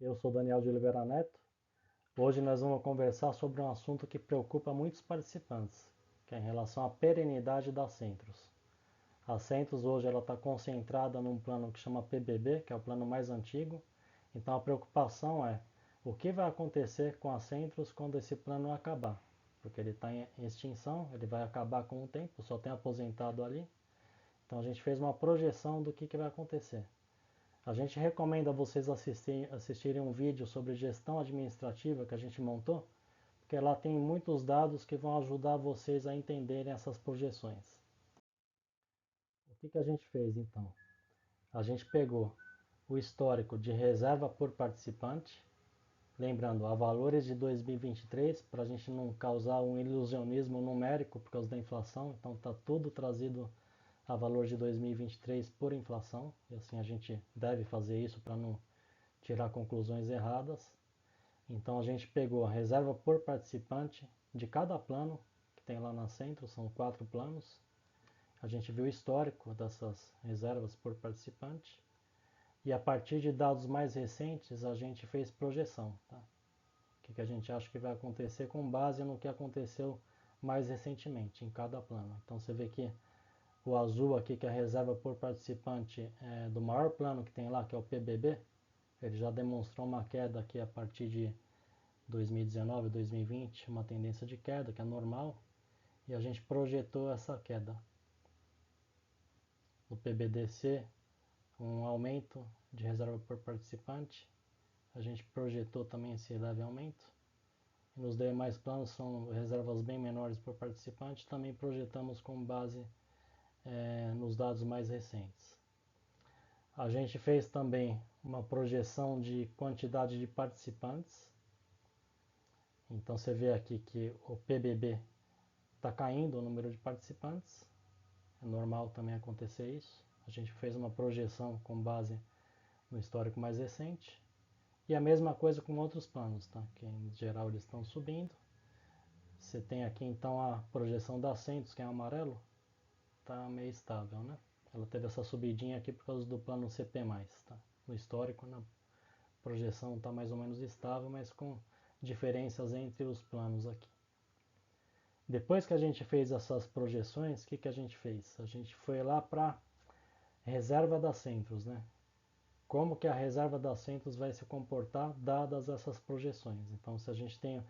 Eu sou Daniel de Oliveira Neto. Hoje nós vamos conversar sobre um assunto que preocupa muitos participantes, que é em relação à perenidade das Centros. A Centros hoje ela está concentrada num plano que chama PBB, que é o plano mais antigo. Então a preocupação é o que vai acontecer com a Centros quando esse plano acabar, porque ele está em extinção, ele vai acabar com o tempo, só tem aposentado ali. Então a gente fez uma projeção do que vai acontecer. A gente recomenda vocês assistirem um vídeo sobre gestão administrativa que a gente montou, porque lá tem muitos dados que vão ajudar vocês a entenderem essas projeções. O que a gente fez então? A gente pegou o histórico de reserva por participante, lembrando, a valores de 2023, para a gente não causar um ilusionismo numérico por causa da inflação, então está tudo trazido a valor de 2023 por inflação, e assim a gente deve fazer isso para não tirar conclusões erradas. Então a gente pegou a reserva por participante de cada plano que tem lá na Centro, são 4 planos. A gente viu o histórico dessas reservas por participante e a partir de dados mais recentes a gente fez projeção. Tá? O que a gente acha que vai acontecer com base no que aconteceu mais recentemente em cada plano. Então você vê que o azul aqui, que é a reserva por participante do maior plano que tem lá, que é o PBB, ele já demonstrou uma queda aqui a partir de 2019, 2020, uma tendência de queda, que é normal, e a gente projetou essa queda. No PBDC, um aumento de reserva por participante, a gente projetou também esse leve aumento. E nos demais planos são reservas bem menores por participante, também projetamos com base nos dados mais recentes. A gente fez também uma projeção de quantidade de participantes. Então você vê aqui que o PBB está caindo o número de participantes. É normal também acontecer isso. A gente fez uma projeção com base no histórico mais recente. E a mesma coisa com outros planos, tá? Que em geral eles estão subindo. Você tem aqui então a projeção da Centos, que é amarelo, está meio estável, né? Ela teve essa subidinha aqui por causa do plano CP+, tá? No histórico, na projeção está mais ou menos estável, mas com diferenças entre os planos aqui. Depois que a gente fez essas projeções, o que a gente fez? A gente foi lá para reserva das Centros, né? Como que a reserva das Centros vai se comportar dadas essas projeções. Então, se a gente tem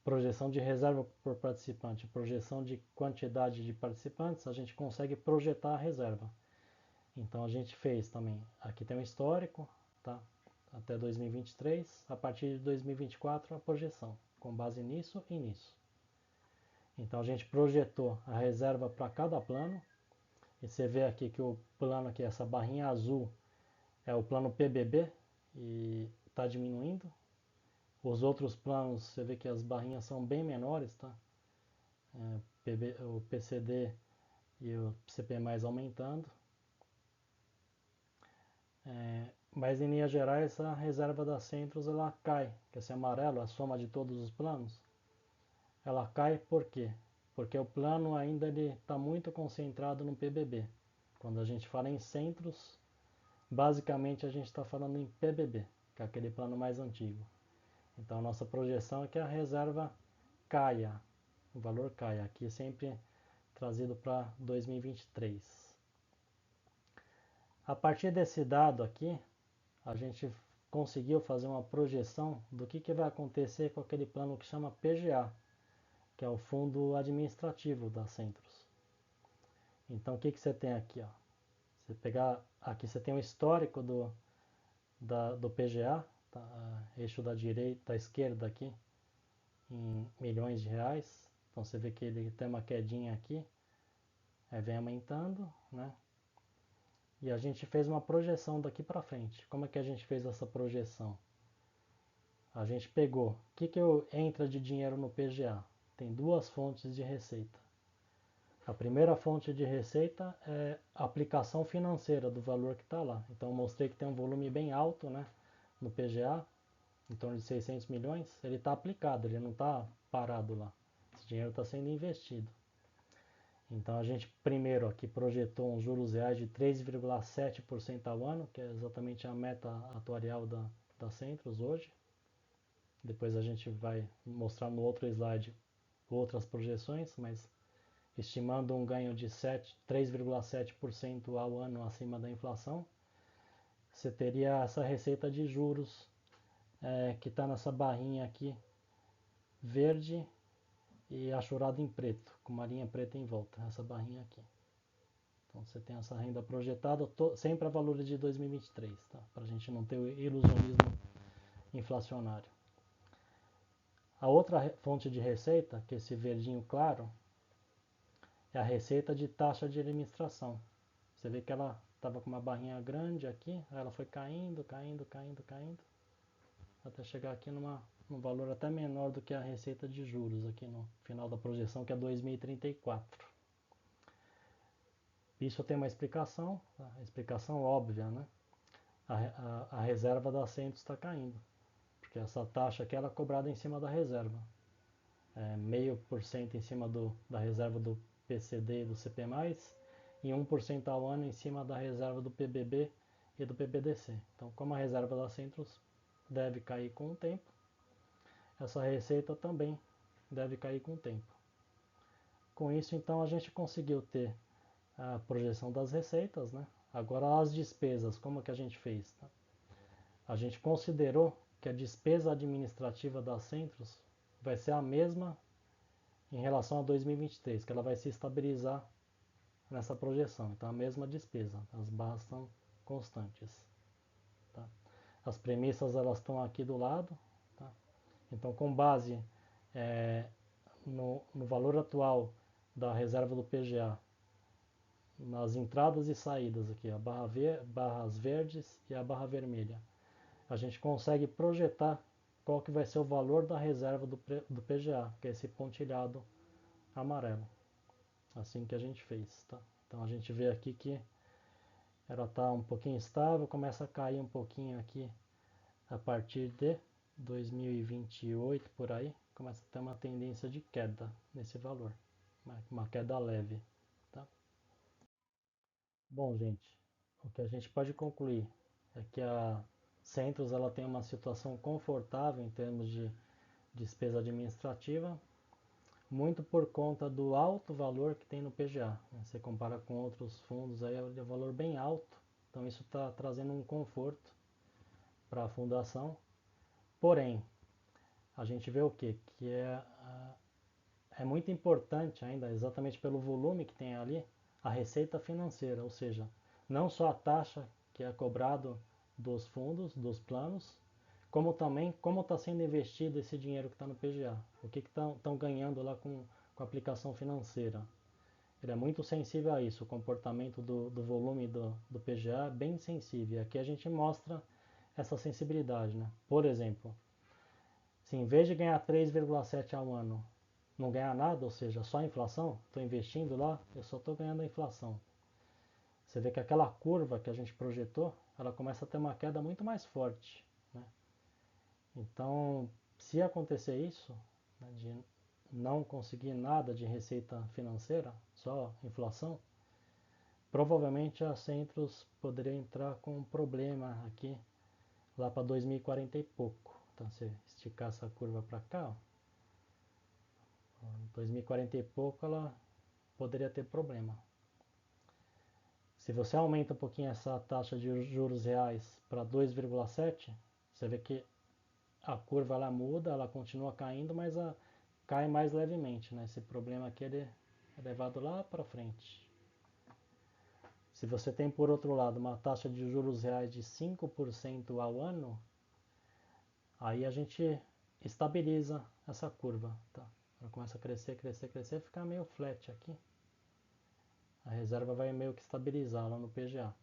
projeção de reserva por participante, projeção de quantidade de participantes, a gente consegue projetar a reserva. Então, a gente fez também, aqui tem um histórico, tá? Até 2023, a partir de 2024 a projeção, com base nisso e nisso. Então, a gente projetou a reserva para cada plano, e você vê aqui que o plano aqui, essa barrinha azul, é o plano PBB e está diminuindo. Os outros planos, você vê que as barrinhas são bem menores, tá? O PCD e o CP mais aumentando. Mas em linhas gerais a reserva da Centros ela cai, que esse amarelo, a soma de todos os planos, ela cai por quê? Porque o plano ainda está muito concentrado no PBB. Quando a gente fala em Centros, basicamente a gente está falando em PBB, que é aquele plano mais antigo. Então a nossa projeção é que a reserva caia, o valor caia, aqui sempre trazido para 2023. A partir desse dado aqui, a gente conseguiu fazer uma projeção do que vai acontecer com aquele plano que chama PGA, que é o Fundo Administrativo da Centros. Então o que você tem aqui? Ó? Você pegar aqui, você tem o histórico do PGA, tá? Eixo da direita, da esquerda aqui, em milhões de reais. Então você vê que ele tem uma quedinha aqui, vem aumentando, né? E a gente fez uma projeção daqui para frente. Como é que a gente fez essa projeção? A gente pegou, o que entra de dinheiro no PGA? Tem duas fontes de receita. A primeira fonte de receita é a aplicação financeira do valor que está lá. Então eu mostrei que tem um volume bem alto, né, no PGA, em torno de 600 milhões. Ele está aplicado, ele não está parado lá. Esse dinheiro está sendo investido. Então a gente primeiro aqui projetou uns juros reais de 3,7% ao ano, que é exatamente a meta atuarial da da Centros hoje. Depois a gente vai mostrar no outro slide outras projeções, mas estimando um ganho de 3,7% ao ano acima da inflação, você teria essa receita de juros que está nessa barrinha aqui, verde e achurado em preto, com uma linha preta em volta, essa barrinha aqui. Então você tem essa renda projetada sempre a valores de 2023, tá? Para a gente não ter o ilusionismo inflacionário. A outra fonte de receita, que é esse verdinho claro, é a receita de taxa de administração. Você vê que ela estava com uma barrinha grande aqui, aí ela foi caindo, até chegar aqui num valor até menor do que a receita de juros aqui no final da projeção, que é 2034. Isso tem uma explicação, a explicação óbvia, né? A reserva da Centros está caindo, porque essa taxa aqui ela é cobrada em cima da reserva. 0,5% em cima da reserva do PCD e do CP+, e 1% ao ano em cima da reserva do PBB e do PBDC. Então, como a reserva da Centros deve cair com o tempo, essa receita também deve cair com o tempo. Com isso, então, a gente conseguiu ter a projeção das receitas, né? Agora as despesas, como que a gente fez? Tá? A gente considerou que a despesa administrativa da Centros vai ser a mesma em relação a 2023, que ela vai se estabilizar nessa projeção. Então a mesma despesa, as barras são constantes. Tá? As premissas elas estão aqui do lado. Tá? Então com base no valor atual da reserva do PGA, nas entradas e saídas aqui, a barras verdes e a barra vermelha, a gente consegue projetar qual que vai ser o valor da reserva do PGA, que é esse pontilhado amarelo. Assim que a gente fez, tá? Então a gente vê aqui que ela está um pouquinho estável, começa a cair um pouquinho aqui a partir de 2028 por aí, começa a ter uma tendência de queda nesse valor, uma queda leve, tá? Bom, gente, o que a gente pode concluir é que a Centros ela tem uma situação confortável em termos de despesa administrativa, muito por conta do alto valor que tem no PGA. Né? Você compara com outros fundos, aí é um valor bem alto, então isso está trazendo um conforto para a fundação. Porém, a gente vê o quê? Que é muito importante ainda, exatamente pelo volume que tem ali, a receita financeira, ou seja, não só a taxa que é cobrado dos fundos, dos planos, como também como está sendo investido esse dinheiro que está no PGA, o que estão ganhando lá com a aplicação financeira. Ele é muito sensível a isso, o comportamento do volume do PGA é bem sensível. Aqui a gente mostra essa sensibilidade. Né? Por exemplo, se em vez de ganhar 3,7 ao ano, não ganhar nada, ou seja, só a inflação, estou investindo lá, eu só estou ganhando a inflação. Você vê que aquela curva que a gente projetou, ela começa a ter uma queda muito mais forte. Né? Então, se acontecer isso, né, de não conseguir nada de receita financeira, só inflação, provavelmente a Centros poderia entrar com um problema aqui lá para 2040 e pouco. Então, se esticar essa curva para cá, ó, 2040 e pouco ela poderia ter problema. Se você aumenta um pouquinho essa taxa de juros reais para 2,7, você vê que a curva ela muda, ela continua caindo, mas cai mais levemente. Né? Esse problema aqui ele é levado lá para frente. Se você tem, por outro lado, uma taxa de juros reais de 5% ao ano, aí a gente estabiliza essa curva. Tá? Ela começa a crescer, e ficar meio flat aqui. A reserva vai meio que estabilizar lá no PGA.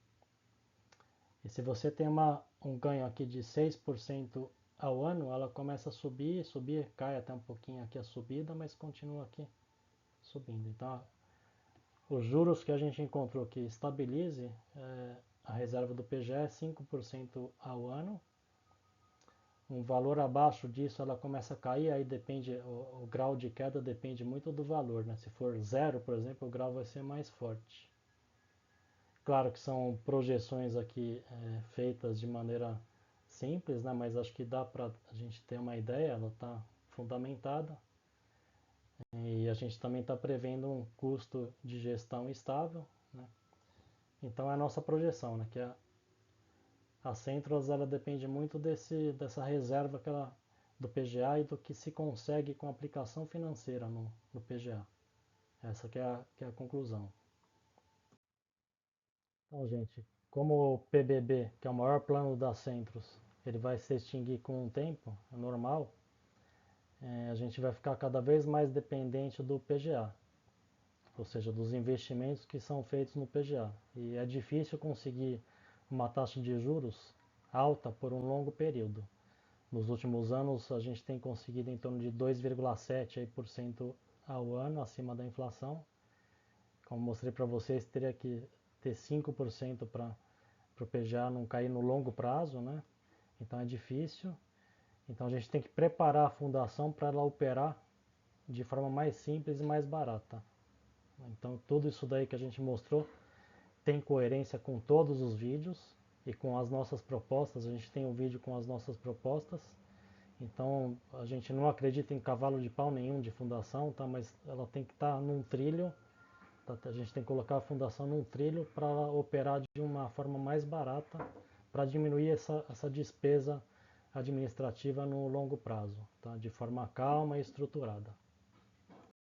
E se você tem um ganho aqui de 6% ao ano, ela começa a subir, cai até um pouquinho aqui a subida, mas continua aqui subindo. Então, os juros que a gente encontrou que estabilize a reserva do PGA é 5% ao ano. Um valor abaixo disso ela começa a cair, aí depende, o grau de queda depende muito do valor. Né? Se for 0, por exemplo, o grau vai ser mais forte. Claro que são projeções aqui feitas de maneira simples, né? Mas acho que dá para a gente ter uma ideia, ela está fundamentada. E a gente também está prevendo um custo de gestão estável, né? Então é a nossa projeção, né? Que a Centros ela depende muito dessa reserva do PGA e do que se consegue com a aplicação financeira no PGA. Essa que é a conclusão. Então, gente, como o PBB, que é o maior plano da Centros, ele vai se extinguir com o tempo, é normal, a gente vai ficar cada vez mais dependente do PGA, ou seja, dos investimentos que são feitos no PGA. E é difícil conseguir uma taxa de juros alta por um longo período. Nos últimos anos, a gente tem conseguido em torno de 2,7% ao ano, acima da inflação. Como mostrei para vocês, teria que ter 5% para o PGA não cair no longo prazo, né? Então é difícil. Então a gente tem que preparar a fundação para ela operar de forma mais simples e mais barata. Então tudo isso daí que a gente mostrou tem coerência com todos os vídeos e com as nossas propostas. A gente tem um vídeo com as nossas propostas. Então a gente não acredita em cavalo de pau nenhum de fundação, tá? Mas ela tem que estar num trilho. A gente tem que colocar a fundação num trilho para operar de uma forma mais barata, para diminuir essa despesa administrativa no longo prazo, tá? De forma calma e estruturada.